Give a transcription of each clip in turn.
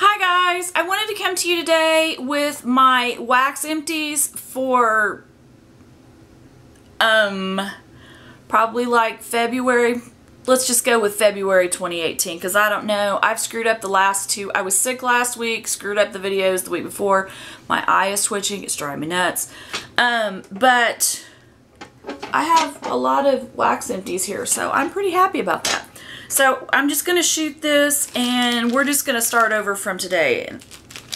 Hi guys, I wanted to come to you today with my wax empties for probably like February. Let's just go with February 2018 because I don't know. I've screwed up the last two. I was sick last week, screwed up the videos the week before. My eye is twitching. It's driving me nuts. But I have a lot of wax empties here, so I'm pretty happy about that. So I'm just going to shoot this, and we're just going to start over from today.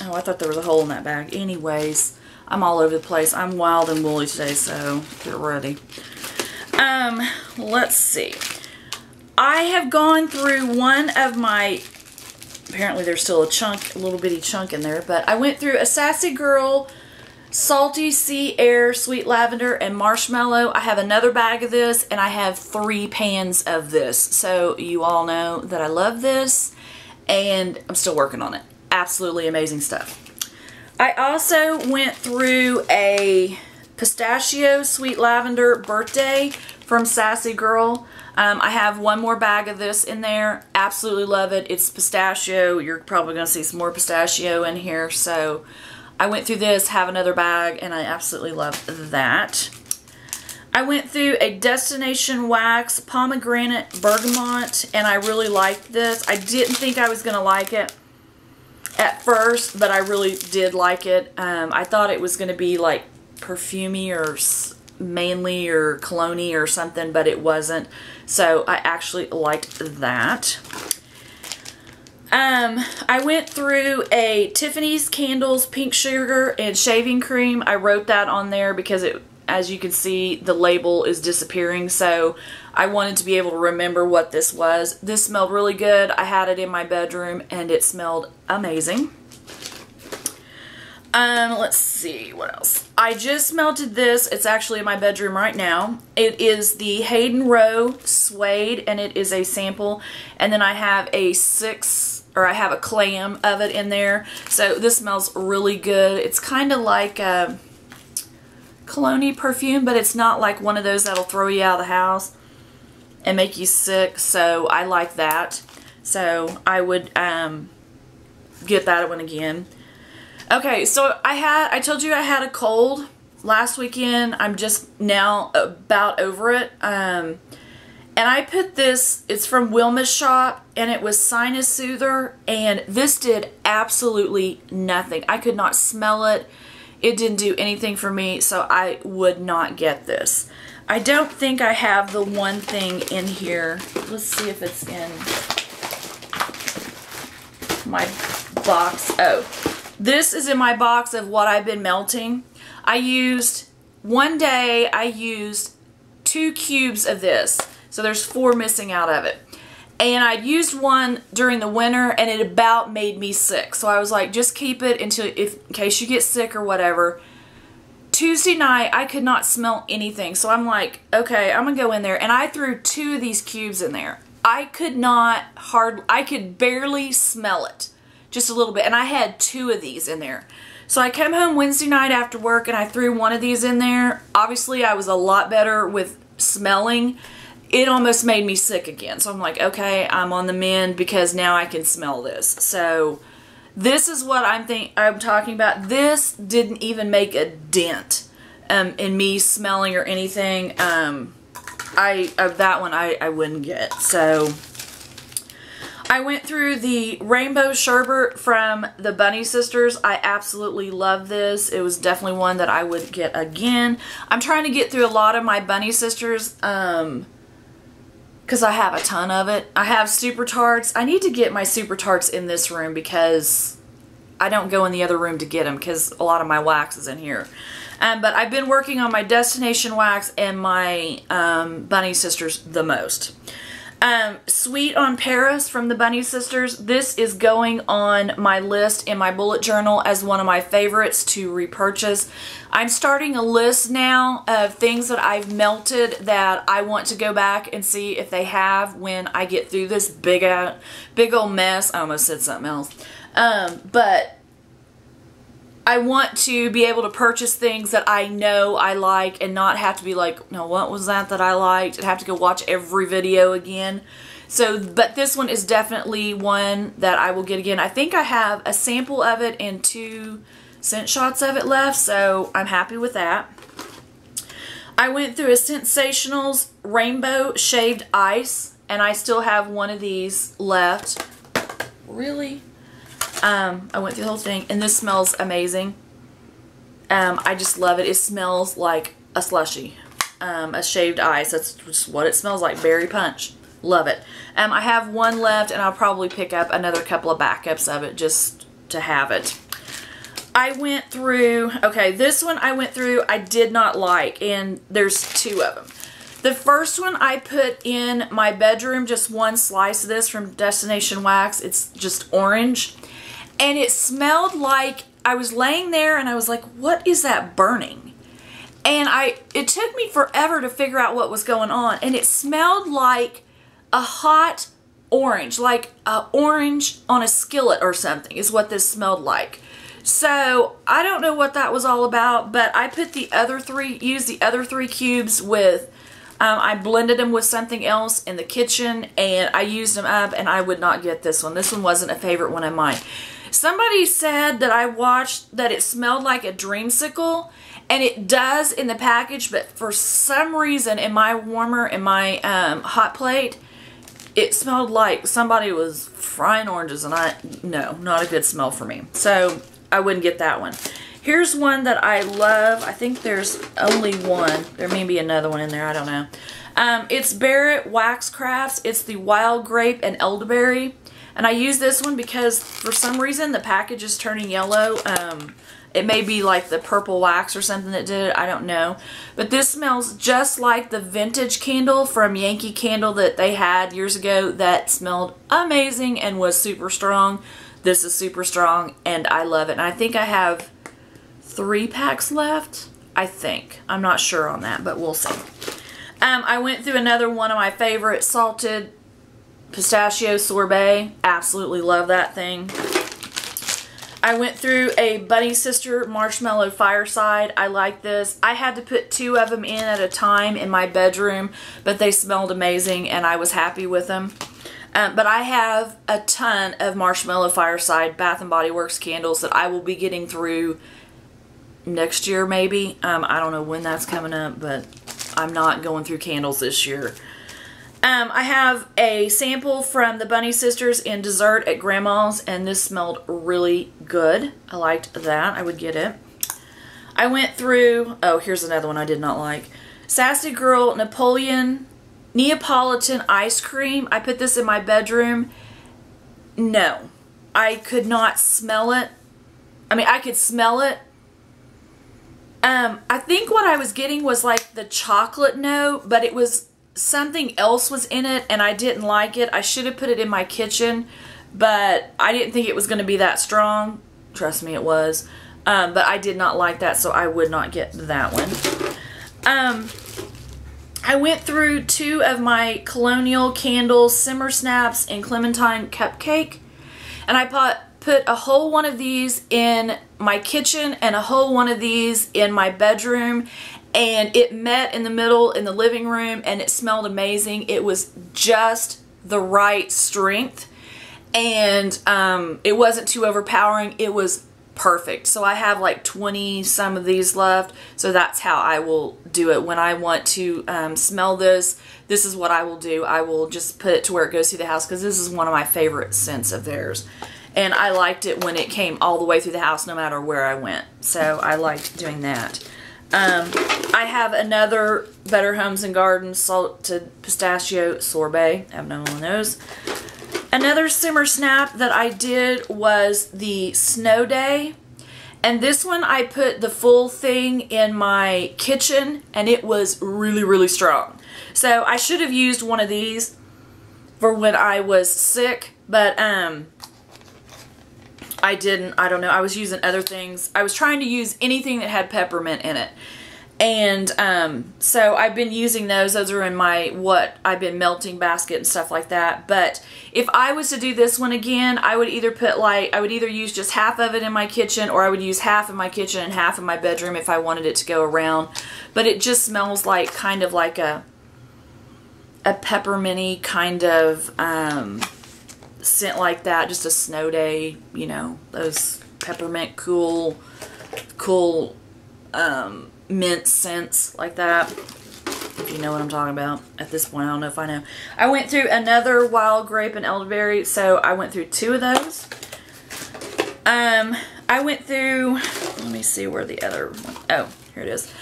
Oh, I thought there was a hole in that bag. Anyways, I'm all over the place. I'm wild and woolly today, so get ready. Let's see. I have gone through one of my, apparently there's still a little bitty chunk in there, but I went through a Sassy Girl, Salty Sea Air, Sweet Lavender, and Marshmallow. I have another bag of this, and I have 3 pans of this. So you all know that I love this, and I'm still working on it. Absolutely amazing stuff. I also went through a Pistachio Sweet Lavender Birthday from Sassy Girl. I have one more bag of this in there. Absolutely love it. It's pistachio. You're probably going to see some more pistachio in here, so I went through this, have another bag, and I absolutely love that. I went through a Destination Wax Pomegranate Bergamot, and I really liked this. I didn't think I was going to like it at first, but I really did like it. I thought it was going to be like perfumey or manly or cologne-y or something, but it wasn't. So I actually liked that. I went through a Tiffany's Candles Pink Sugar and Shaving Cream. I wrote that on there because it, as you can see, the label is disappearing, so I wanted to be able to remember what this was. This smelled really good. I had it in my bedroom and it smelled amazing. Let's see, what else? I just melted this. It's actually in my bedroom right now. It is the Hayden Rowe Suede, and it is a sample. And then I have a a clam of it in there. So this smells really good. It's kind of like a cologne perfume, but it's not like one of those that'll throw you out of the house and make you sick. So I like that. So I would get that one again. Okay, so I told you I had a cold last weekend. I'm just now about over it. And I put this, it's from Wilma's shop, and it was Sinus Soother, and this did absolutely nothing. I could not smell it. It didn't do anything for me, so I would not get this. I don't think I have the one thing in here. Let's see if it's in my box. Oh. This is in my box of what I've been melting. One day I used 2 cubes of this. So there's 4 missing out of it. And I'd used one during the winter and it about made me sick. So I was like, just keep it until, in case you get sick or whatever. Tuesday night, I could not smell anything. So I'm like, okay, I'm gonna go in there. And I threw 2 of these cubes in there. I could barely smell it. Just a little bit, and I had 2 of these in there. So I came home Wednesday night after work and I threw one of these in there. Obviously I was a lot better with smelling. It almost made me sick again. So I'm like, okay, I'm on the mend because now I can smell this. So this is what I'm talking about. This didn't even make a dent in me smelling or anything. That one I wouldn't get. So I went through the Rainbow Sherbet from the Bunny Sisters. I absolutely love this. It was definitely one that I would get again. I'm trying to get through a lot of my Bunny Sisters because I have a ton of it. I have Super Tarts. I need to get my Super Tarts in this room because I don't go in the other room to get them because a lot of my wax is in here. But I've been working on my Destination Wax and my Bunny Sisters the most. Sweet on Paris from the Bunny Sisters. This is going on my list in my bullet journal as one of my favorites to repurchase. I'm starting a list now of things that I've melted that I want to go back and see if they have when I get through this big old mess. I almost said something else. But I want to be able to purchase things that I know I like and not have to be like, no, what was that I liked? And have to go watch every video again. So, but this one is definitely one that I will get again. I think I have a sample of it and 2 scent shots of it left, so I'm happy with that. I went through a Sensationals Rainbow Shaved Ice, and I still have one of these left. Really? I went through the whole thing, and this smells amazing. I just love it. It smells like a slushie. A shaved ice. That's just what it smells like. Berry punch. Love it. I have one left, and I'll probably pick up another couple of backups of it just to have it. I went through, okay, this one I went through I did not like, and there's 2 of them. The first one I put in my bedroom, just one slice of this from Destination Wax. It's just orange, and it smelled like, I was laying there and I was like, what is that burning? And it took me forever to figure out what was going on, and it smelled like a hot orange, like an orange on a skillet or something is what this smelled like. So I don't know what that was all about, but I put the other 3, used the other 3 cubes with, I blended them with something else in the kitchen, and I used them up, and I would not get this one. This one wasn't a favorite one of mine. Somebody said that I watched that it smelled like a dreamsicle, and it does in the package, but for some reason in my warmer, in my hot plate, it smelled like somebody was frying oranges, and no, not a good smell for me. So I wouldn't get that one. Here's one that I love. I think there's only one. There may be another one in there. I don't know. It's Barrett Wax Crafts. It's the Wild Grape and Elderberry. And I use this one because for some reason the package is turning yellow. It may be like the purple wax or something that did it. I don't know. But this smells just like the vintage candle from Yankee Candle that they had years ago that smelled amazing and was super strong. This is super strong, and I love it. And I think I have 3 packs left. I think. I'm not sure on that, but we'll see. I went through another one of my favorite salted pistachio sorbet. Absolutely love that thing. I went through a Bunny Sister Marshmallow Fireside. I like this. I had to put 2 of them in at a time in my bedroom, but they smelled amazing, and I was happy with them. But I have a ton of Marshmallow Fireside Bath & Body Works candles that I will be getting through next year maybe. I don't know when that's coming up, but I'm not going through candles this year. I have a sample from the Bunny Sisters in Dessert at Grandma's, and this smelled really good. I liked that. I would get it. I went through, oh, here's another one I did not like. Sassy Girl Neapolitan Ice Cream. I put this in my bedroom. No. I could not smell it. I mean, I could smell it. I think what I was getting was like the chocolate note, but it was something else was in it, and I didn't like it. I should have put it in my kitchen, but I didn't think it was going to be that strong. Trust me, it was. But I did not like that, so I would not get that one. I went through 2 of my Colonial Candles Simmer Snaps and Clementine Cupcake, and I put a whole one of these in my kitchen and a whole one of these in my bedroom, and it met in the middle in the living room, and it smelled amazing. It was just the right strength, and it wasn't too overpowering. It was perfect. So I have like 20 some of these left, so that's how I will do it when I want to smell this. This is what I will do. I will just put it to where it goes through the house, because this is one of my favorite scents of theirs, and I liked it when it came all the way through the house no matter where I went, so I liked doing that. I have another Better Homes and Gardens Salted Pistachio Sorbet. I have no one of those. Another Simmer Snap that I did was the Snow Day. And this one I put the full thing in my kitchen, and it was really, really strong. So I should have used one of these for when I was sick, but I didn't. I don't know. I was using other things. I was trying to use anything that had peppermint in it. And so I've been using those. Those are in my I've been melting basket and stuff like that. But if I was to do this one again, I would either put I would either use just half of it in my kitchen, or I would use half in my kitchen and half in my bedroom if I wanted it to go around. But it just smells like kind of like a a pepperminty kind of scent like that. Just a snow day, you know, those peppermint cool mint scents like that. If you know what I'm talking about. At this point, I don't know if I know. I went through another wild grape and elderberry, so I went through 2 of those. I went through, let me see where the other one, oh, here it is.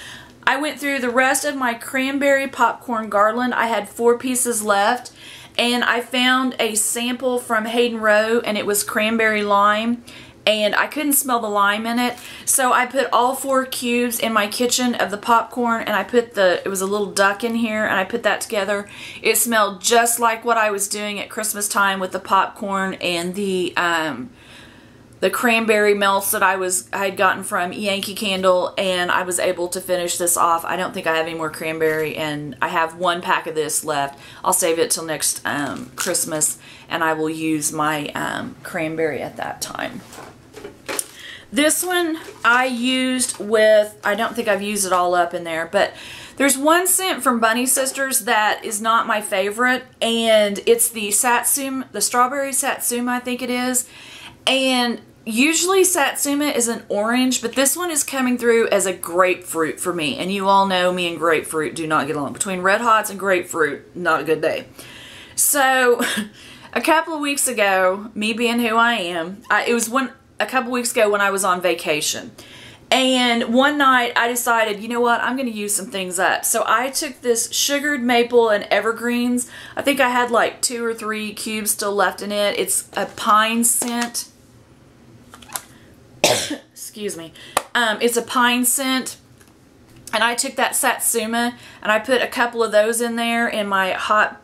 I went through the rest of my cranberry popcorn garland. I had 4 pieces left, and I found a sample from Hayden Rowe, and it was cranberry lime, and I couldn't smell the lime in it, so I put all 4 cubes in my kitchen of the popcorn, and I put it was a little duck in here, and I put that together. It smelled just like what I was doing at Christmas time with the popcorn and the cranberry melts that I had gotten from Yankee Candle, and I was able to finish this off. I don't think I have any more cranberry, and I have 1 pack of this left. I'll save it till next Christmas, and I will use my cranberry at that time. This one I used with, I don't think I've used it all up in there, but there's one scent from Bunny Sisters that is not my favorite, and it's the Satsuma, the strawberry Satsuma, I think it is. And usually Satsuma is an orange, but this one is coming through as a grapefruit for me. And you all know me and grapefruit do not get along. Between Red Hots and grapefruit, not a good day. So, a couple of weeks ago, me being who I am, it was a couple weeks ago when I was on vacation. And one night I decided, you know what, I'm going to use some things up. So I took this sugared maple and evergreens. I think I had like 2 or 3 cubes still left in it. It's a pine scent. Excuse me. It's a pine scent. And I took that Satsuma and I put a couple of those in there in my hot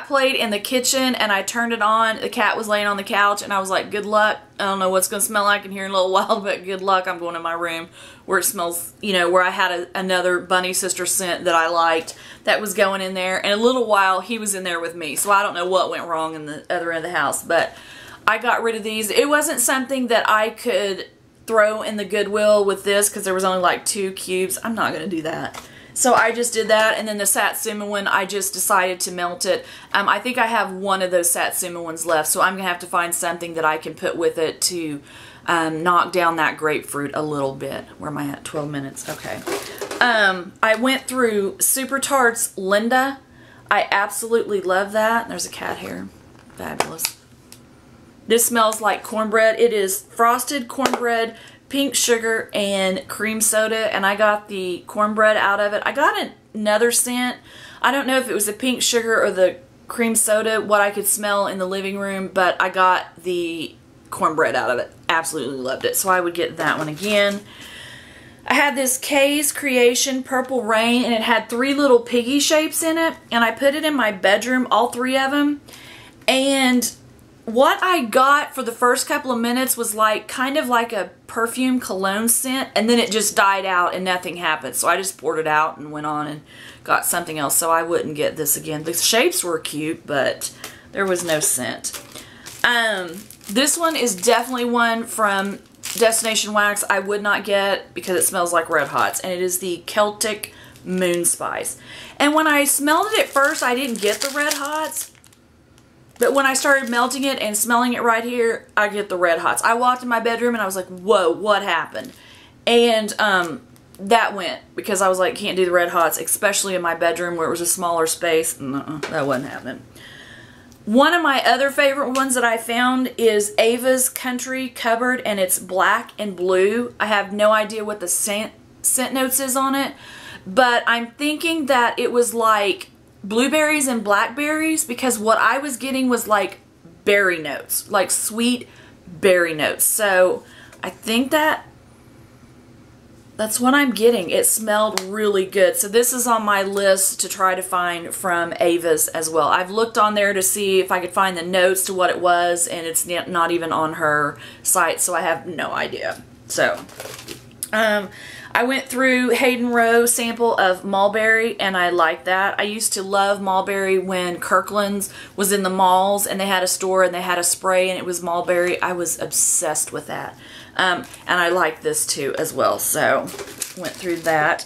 plate in the kitchen, and I turned it on. The cat was laying on the couch, and I was like, good luck. I don't know what's going to smell like in here in a little while, but good luck. I'm going to my room where it smells, you know, where I had another Bunny Sister scent that I liked that was going in there. And a little while, he was in there with me, so I don't know what went wrong in the other end of the house, but I got rid of these. It wasn't something that I could throw in the Goodwill with this because there was only like 2 cubes. I'm not going to do that. So I just did that, and then the Satsuma one, I just decided to melt it. I think I have 1 of those Satsuma ones left, so I'm going to have to find something that I can put with it to knock down that grapefruit a little bit. Where am I at? 12 minutes. Okay. I went through Super Tarts Linda. I absolutely love that. There's a cat here. Fabulous. This smells like cornbread. It is frosted cornbread, pink sugar, and cream soda, and I got the cornbread out of it. I got another scent. I don't know if it was the pink sugar or the cream soda, what I could smell in the living room, but I got the cornbread out of it. Absolutely loved it, so I would get that one again. I had this Kay's Creation Purple Rain, and it had 3 little piggy shapes in it, and I put it in my bedroom, all 3 of them, and what I got for the first couple of minutes was like kind of like a perfume cologne scent, and then it just died out and nothing happened. So I just poured it out and went on and got something else, so I wouldn't get this again. The shapes were cute, but there was no scent. This one is definitely one from Destination Wax I would not get because it smells like Red Hots, and it is the Celtic Moon Spice. And when I smelled it at first, I didn't get the Red Hots. But when I started melting it and smelling it right here, I get the Red Hots. I walked in my bedroom and I was like, whoa, what happened? And that went because I was like, can't do the Red Hots, especially in my bedroom where it was a smaller space. No, that wasn't happening. One of my other favorite ones that I found is Ava's Country Cupboard, and it's black and blue. I have no idea what the scent notes is on it, but I'm thinking that it was like blueberries and blackberries, because what I was getting was like berry notes, like sweet berry notes. So I think that's what I'm getting. It smelled really good. So this is on my list to try to find from Ava's as well. I've looked on there to see if I could find the notes to what it was, and it's not even on her site, so I have no idea. So I went through Hayden Rowe sample of Mulberry, and I like that. I used to love Mulberry when Kirkland's was in the malls and they had a store and they had a spray and it was Mulberry. I was obsessed with that. And I like this too as well, so went through that.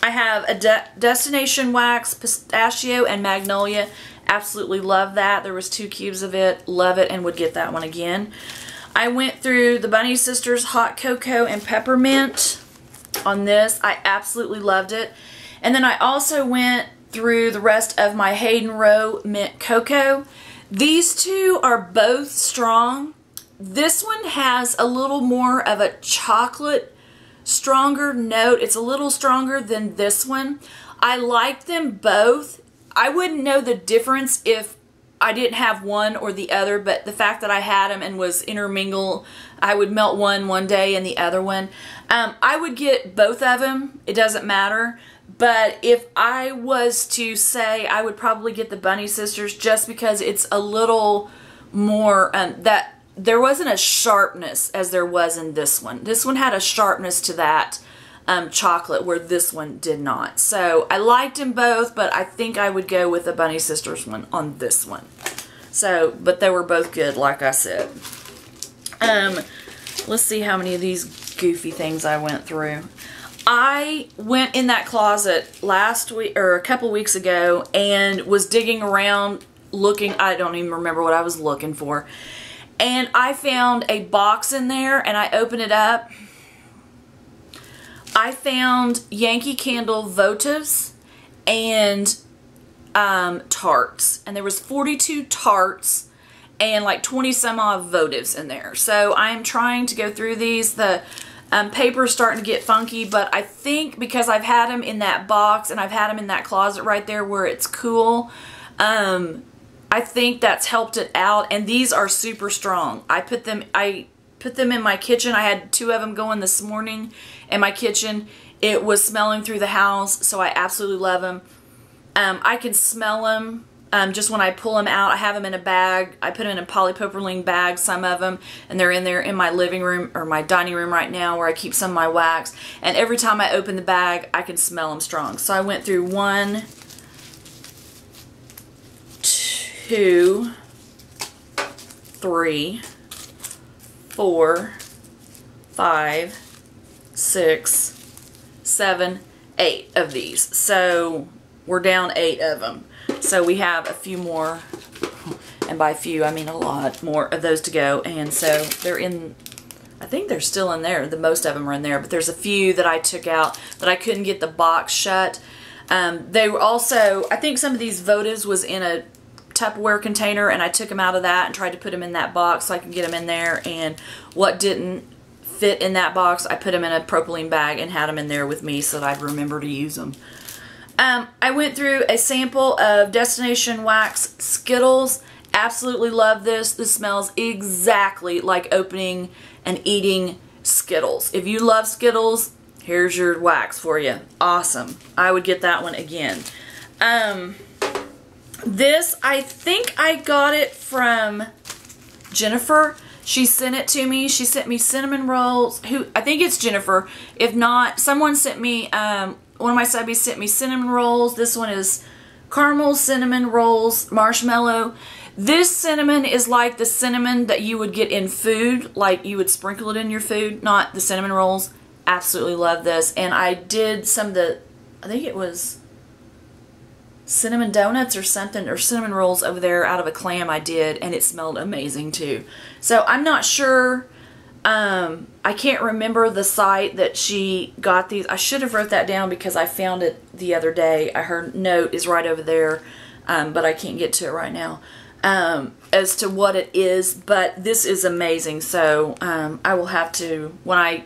I have a Destination Wax Pistachio and Magnolia. Absolutely love that. There was 2 cubes of it. Love it and would get that one again. I went through the Bunny Sisters Hot Cocoa and Peppermint on this. I absolutely loved it. And then I also went through the rest of my Hayden Row Mint Cocoa. These two are both strong. This one has a little more of a chocolate stronger note. It's a little stronger than this one. I like them both. I wouldn't know the difference if I didn't have one or the other, but the fact that I had them and was intermingle, I would melt one day and the other one. I would get both of them. It doesn't matter. But if I was to say, I would probably get the Bunny Sisters just because it's a little more, that there wasn't a sharpness as there was in this one. This one had a sharpness to that chocolate where this one did not. So I liked them both, but I think I would go with the Bunny Sisters one on this one. So, but they were both good, like I said. Let's see how many of these goofy things I went through. I went in that closet last week, or a couple weeks ago, and was digging around looking. I don't even remember what I was looking for. And I found a box in there, and I opened it up. I found Yankee Candle votives and tarts. And there was 42 tarts and like 20 some odd votives in there. So I am trying to go through these. The paper is starting to get funky, but I think because I've had them in that box and I've had them in that closet right there where it's cool, I think that's helped it out. And these are super strong. I put them in my kitchen. I had 2 of them going this morning in my kitchen. It was smelling through the house, so I absolutely love them. I can smell them just when I pull them out. I have them in a bag. I put them in a polypropylene bag, some of them, and they're in there in my living room or my dining room right now where I keep some of my wax. And every time I open the bag, I can smell them strong. So I went through 1, 2, 3, 4, 5, 6, 7, 8 of these. So we're down 8 of them. So we have a few more, and by few I mean a lot more of those to go. And so they're in, I think they're still in there. The most of them are in there, but there's a few that I took out that I couldn't get the box shut. They were also, I think some of these votives was in a Tupperware container, and I took them out of that and tried to put them in that box so I could get them in there. And what didn't fit in that box, I put them in a propylene bag and had them in there with me so that I'd remember to use them. I went through a sample of Destination Wax Skittles. Absolutely love this. This smells exactly like opening and eating Skittles. If you love Skittles, here's your wax for you. Awesome. I would get that one again. This, I think I got it from Jennifer. She sent it to me. She sent me cinnamon rolls. I think it's Jennifer. If not, someone sent me, one of my subbies sent me cinnamon rolls. This one is caramel cinnamon rolls, marshmallow. This cinnamon is like the cinnamon that you would get in food, like you would sprinkle it in your food, not the cinnamon rolls. Absolutely love this. And I did some of the, I think it was cinnamon donuts or something, or cinnamon rolls over there out of a clam I did, and it smelled amazing too. So I'm not sure, I can't remember the site that she got these. I should have wrote that down because I found it the other day. Her note is right over there, but I can't get to it right now as to what it is, but this is amazing. So I will have to, when I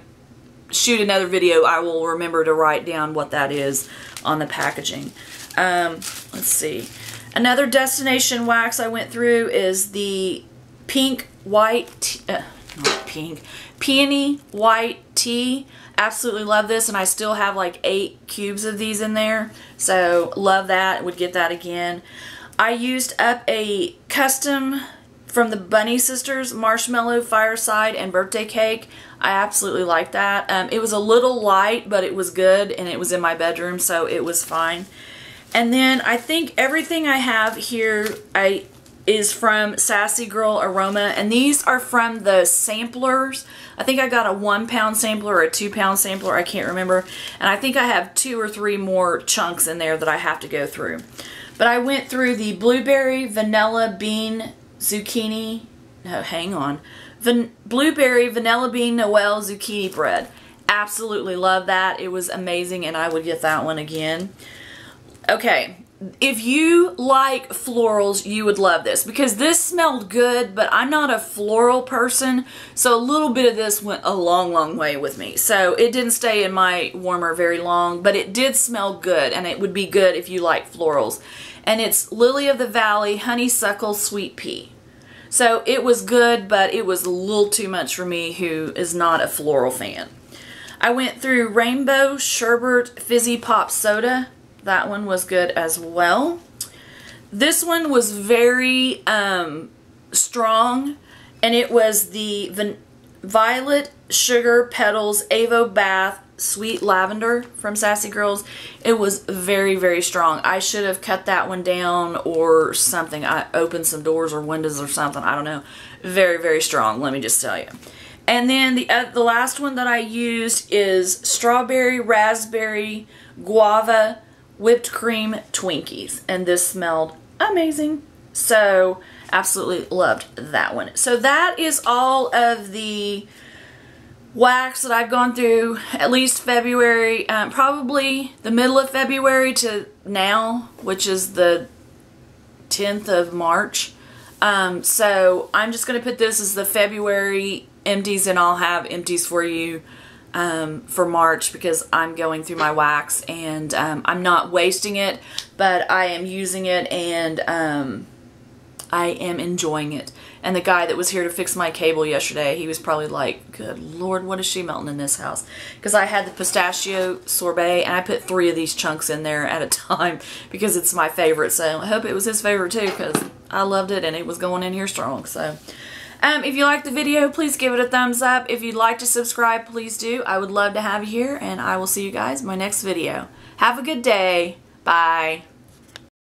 shoot another video, I will remember to write down what that is on the packaging. Let's see. Another Destination Wax I went through is the pink white, not pink, peony white tea. Absolutely love this, and I still have like 8 cubes of these in there. So love that. Would get that again. I used up a custom from the Bunny Sisters marshmallow fireside and birthday cake. I absolutely like that. It was a little light, but it was good, and it was in my bedroom, so it was fine. And then I think everything I have here is from Sassy Girl Aroma, and these are from the samplers. I think I got a 1 pound sampler or a 2 pound sampler, I can't remember. And I think I have 2 or 3 more chunks in there that I have to go through. But I went through the blueberry, vanilla, bean, zucchini, no, hang on. Blueberry, vanilla bean, Noel, zucchini bread. Absolutely love that. It was amazing, and I would get that one again. Okay, if you like florals, you would love this because this smelled good, but I'm not a floral person, so a little bit of this went a long, long way with me. So it didn't stay in my warmer very long, but it did smell good, and it would be good if you like florals. And it's Lily of the Valley, Honeysuckle, Sweet Pea. So it was good, but it was a little too much for me who is not a floral fan. I went through Rainbow Sherbet Fizzy Pop Soda. That one was good as well. This one was very strong, and it was the Violet Sugar Petals Avo Bath Sweet Lavender from Sassy Girls. It was very, very strong. I should have cut that one down or something. I opened some doors or windows or something. I don't know. Very, very strong, let me just tell you. And then the last one that I used is Strawberry, Raspberry, Guava, Whipped Cream Twinkies. And this smelled amazing. So, absolutely loved that one. So that is all of the wax that I've gone through, at least February, probably the middle of February to now, which is the 10th of March. So I'm just going to put this as the February empties, and I'll have empties for you for March because I'm going through my wax, and I'm not wasting it, but I am using it, and I am enjoying it. And the guy that was here to fix my cable yesterday, he was probably like, good Lord, what is she melting in this house? Because I had the pistachio sorbet, and I put 3 of these chunks in there at a time because it's my favorite. So I hope it was his favorite too, because I loved it and it was going in here strong. So if you liked the video, please give it a thumbs up. If you'd like to subscribe, please do. I would love to have you here, and I will see you guys in my next video. Have a good day. Bye.